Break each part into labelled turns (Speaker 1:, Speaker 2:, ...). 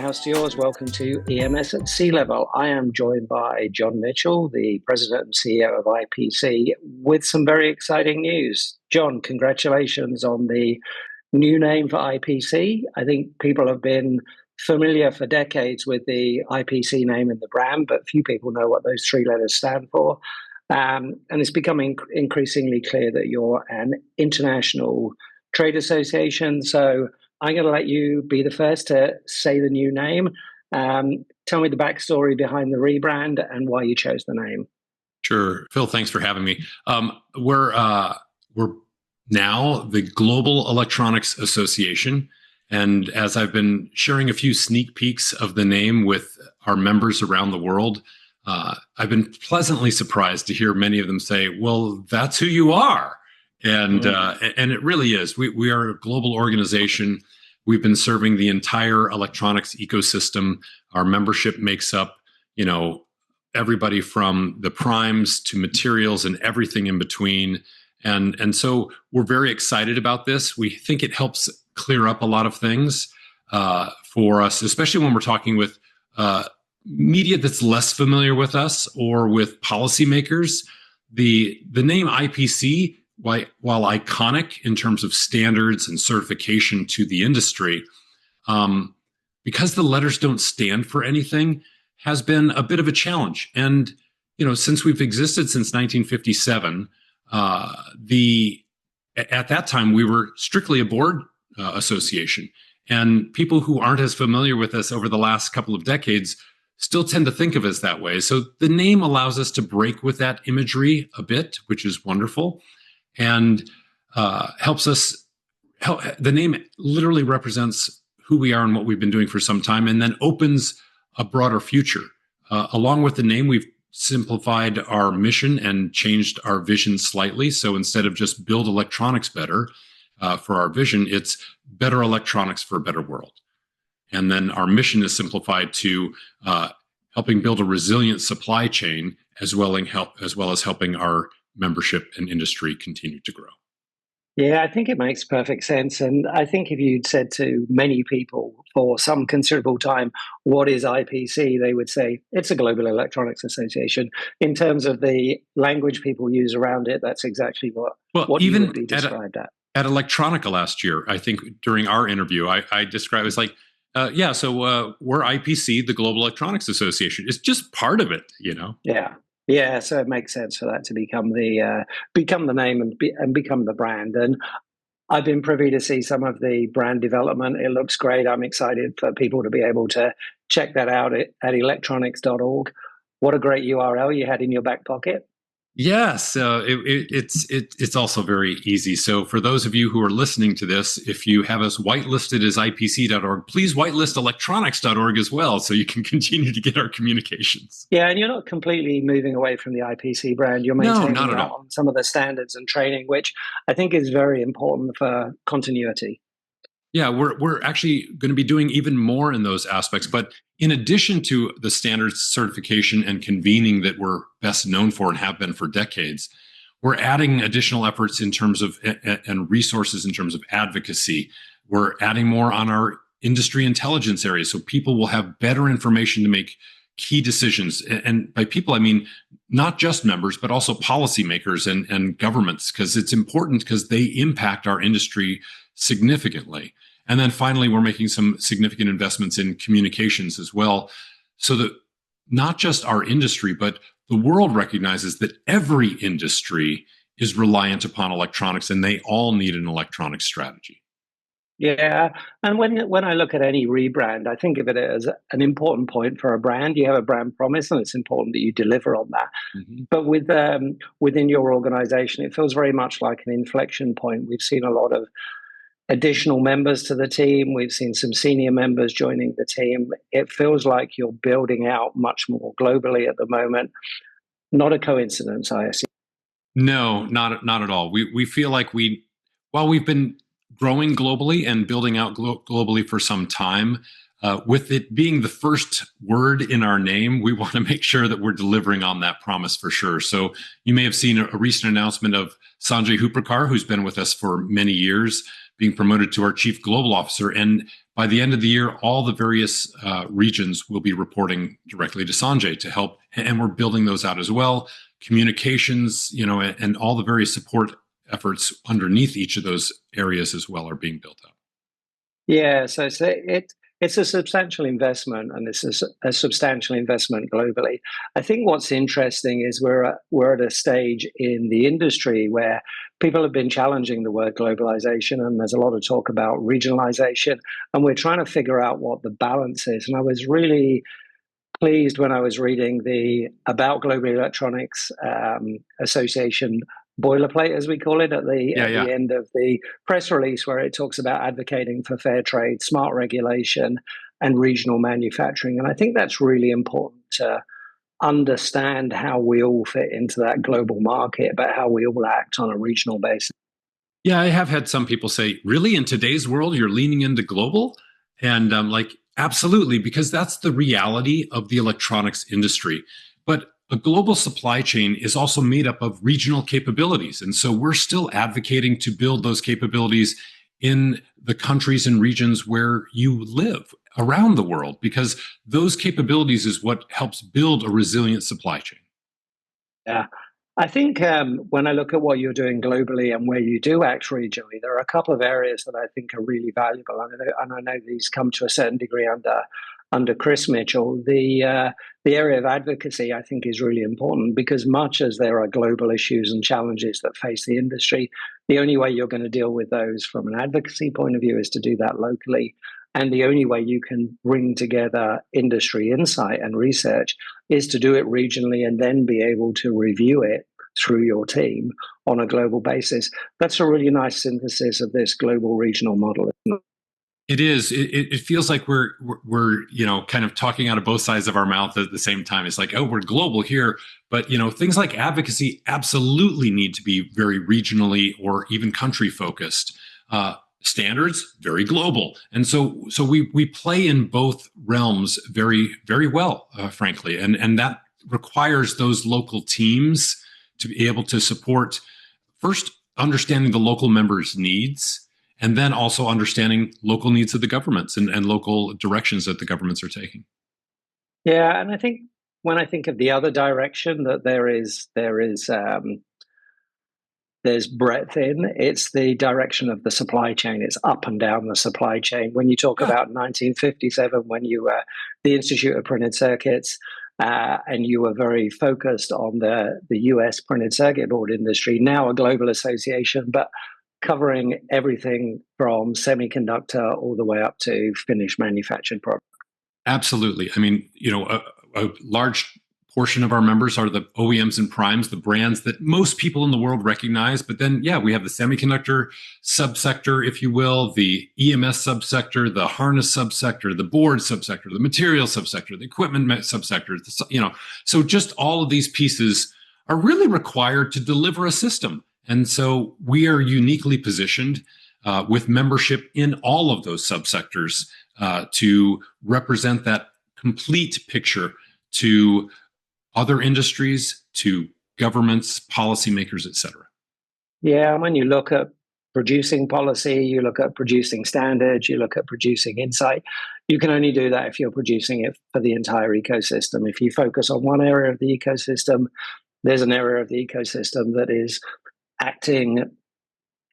Speaker 1: house to yours. Welcome to EMS at Sea Level. I am joined by John Mitchell, the President and CEO of IPC, with some very exciting news. John, congratulations on the new name for IPC. I think people have been familiar for decades with the IPC name and the brand, but few people know what those three letters stand for. And it's becoming increasingly clear that you're an international trade association. So I'm going to let you be the first to say the new name. Tell me the backstory behind the rebrand and why you chose the name.
Speaker 2: Sure. Phil, thanks for having me. We're now the Global Electronics Association. And as I've been sharing a few sneak peeks of the name with our members around the world, I've been pleasantly surprised to hear many of them say, well, that's who you are. And it really is. We are a global organization. We've been serving the entire electronics ecosystem. Our membership makes up, everybody from the primes to materials and everything in between. And so we're very excited about this. We think it helps clear up a lot of things for us, especially when we're talking with media that's less familiar with us or with policymakers. The name IPC, while iconic in terms of standards and certification to the industry, because the letters don't stand for anything, has been a bit of a challenge. And, since we've existed since 1957, at that time, we were strictly a board association. And people who aren't as familiar with us over the last couple of decades still tend to think of us that way. So the name allows us to break with that imagery a bit, which is wonderful. And helps us. The name literally represents who we are and what we've been doing for some time, and then opens a broader future. Along with the name, we've simplified our mission and changed our vision slightly. So instead of just build electronics better for our vision, it's better electronics for a better world. And then our mission is simplified to helping build a resilient supply chain, as well as helping our membership and industry continue to grow.
Speaker 1: Yeah, I think it makes perfect sense. And I think if you'd said to many people for some considerable time, what is IPC? They would say it's a Global Electronics Association. In terms of the language people use around it, that's exactly what even you would be described at.
Speaker 2: At Electronica last year, I think during our interview, I described it as like, so we're IPC, the Global Electronics Association. It's just part of it,
Speaker 1: Yeah, so it makes sense for that to become the name and become the brand. And I've been privy to see some of the brand development. It looks great. I'm excited for people to be able to check that out at electronics.org. What a great URL you had in your back pocket.
Speaker 2: Yes, it's also very easy. So for those of you who are listening to this, if you have us whitelisted as IPC.org, please whitelist electronics.org as well, so you can continue to get our communications.
Speaker 1: Yeah, and you're not completely moving away from the IPC brand. You're maintaining that on some of the standards and training, which I think is very important for continuity.
Speaker 2: Yeah, we're actually going to be doing even more in those aspects. But in addition to the standards certification and convening that we're best known for and have been for decades, we're adding additional efforts in terms of and resources in terms of advocacy. We're adding more on our industry intelligence area, so people will have better information to make key decisions. And by people, I mean not just members, but also policymakers and governments, because it's important because they impact our industry significantly. And then finally, we're making some significant investments in communications as well, so that not just our industry, but the world recognizes that every industry is reliant upon electronics and they all need an electronic strategy.
Speaker 1: Yeah, and when I look at any rebrand, I think of it as an important point for a brand. You have a brand promise, and it's important that you deliver on that. Mm-hmm. But within your organization, it feels very much like an inflection point. We've seen a lot of additional members to the team. We've seen some senior members joining the team. It feels like you're building out much more globally at the moment. Not a coincidence, I assume.
Speaker 2: No, not at all. We feel like while we've been growing globally and building out globally for some time, with it being the first word in our name, we want to make sure that we're delivering on that promise for sure. So you may have seen a recent announcement of Sanjay Huprakar, who's been with us for many years, being promoted to our Chief Global Officer. And by the end of the year, all the various regions will be reporting directly to Sanjay to help, and we're building those out as well. Communications, and all the various support efforts underneath each of those areas as well are being built up.
Speaker 1: Yeah, so it's a substantial investment, and it's a substantial investment globally. I think what's interesting is we're at a stage in the industry where people have been challenging the word globalization, and there's a lot of talk about regionalization, and we're trying to figure out what the balance is. And I was really pleased when I was reading the About Global Electronics Association boilerplate, as we call it, at the end of the press release, where it talks about advocating for fair trade, smart regulation, and regional manufacturing. And I think that's really important to understand how we all fit into that global market, but how we all act on a regional basis.
Speaker 2: Yeah, I have had some people say, really, in today's world, you're leaning into global? And I'm like, absolutely, because that's the reality of the electronics industry. But a global supply chain is also made up of regional capabilities. And so we're still advocating to build those capabilities in the countries and regions where you live around the world, because those capabilities is what helps build a resilient supply chain.
Speaker 1: Yeah. I think when I look at what you're doing globally and where you do act regionally, there are a couple of areas that I think are really valuable. And I know these come to a certain degree under Chris Mitchell. The area of advocacy, I think, is really important, because much as there are global issues and challenges that face the industry, the only way you're going to deal with those from an advocacy point of view is to do that locally. And the only way you can bring together industry insight and research is to do it regionally and then be able to review it through your team on a global basis. That's a really nice synthesis of this global regional model.
Speaker 2: It is. It feels like we're kind of talking out of both sides of our mouth at the same time. It's like, oh, we're global here, but things like advocacy absolutely need to be very regionally or even country focused. Standards, very global, and so we play in both realms very, very well, frankly, and that requires those local teams to be able to support, first understanding the local members' needs, and then also understanding local needs of the governments and local directions that the governments are taking.
Speaker 1: Yeah, and I think when I think of the other direction that there's breadth in, it's the direction of the supply chain. It's up and down the supply chain. When you talk about 1957, when you were the Institute of Printed Circuits, and you were very focused on the US printed circuit board industry, now a global association, but covering everything from semiconductor all the way up to finished manufactured product.
Speaker 2: Absolutely. I mean, a large portion of our members are the OEMs and primes, the brands that most people in the world recognize. But then, we have the semiconductor subsector, if you will, the EMS subsector, the harness subsector, the board subsector, the material subsector, the equipment subsector. So just all of these pieces are really required to deliver a system. And so we are uniquely positioned with membership in all of those subsectors to represent that complete picture to other industries, to governments, policymakers, et cetera.
Speaker 1: Yeah, when you look at producing policy, you look at producing standards, you look at producing insight, you can only do that if you're producing it for the entire ecosystem. If you focus on one area of the ecosystem, there's an area of the ecosystem that is acting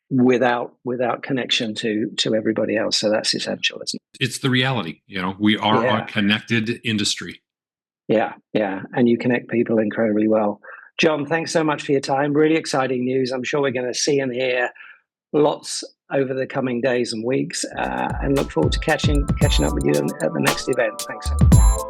Speaker 1: without connection to everybody else. So that's essential, isn't it?
Speaker 2: It's the reality. We are a connected industry.
Speaker 1: Yeah. And you connect people incredibly well. John, thanks so much for your time. Really exciting news. I'm sure we're going to see and hear lots over the coming days and weeks, and look forward to catching up with you at the next event. Thanks so much.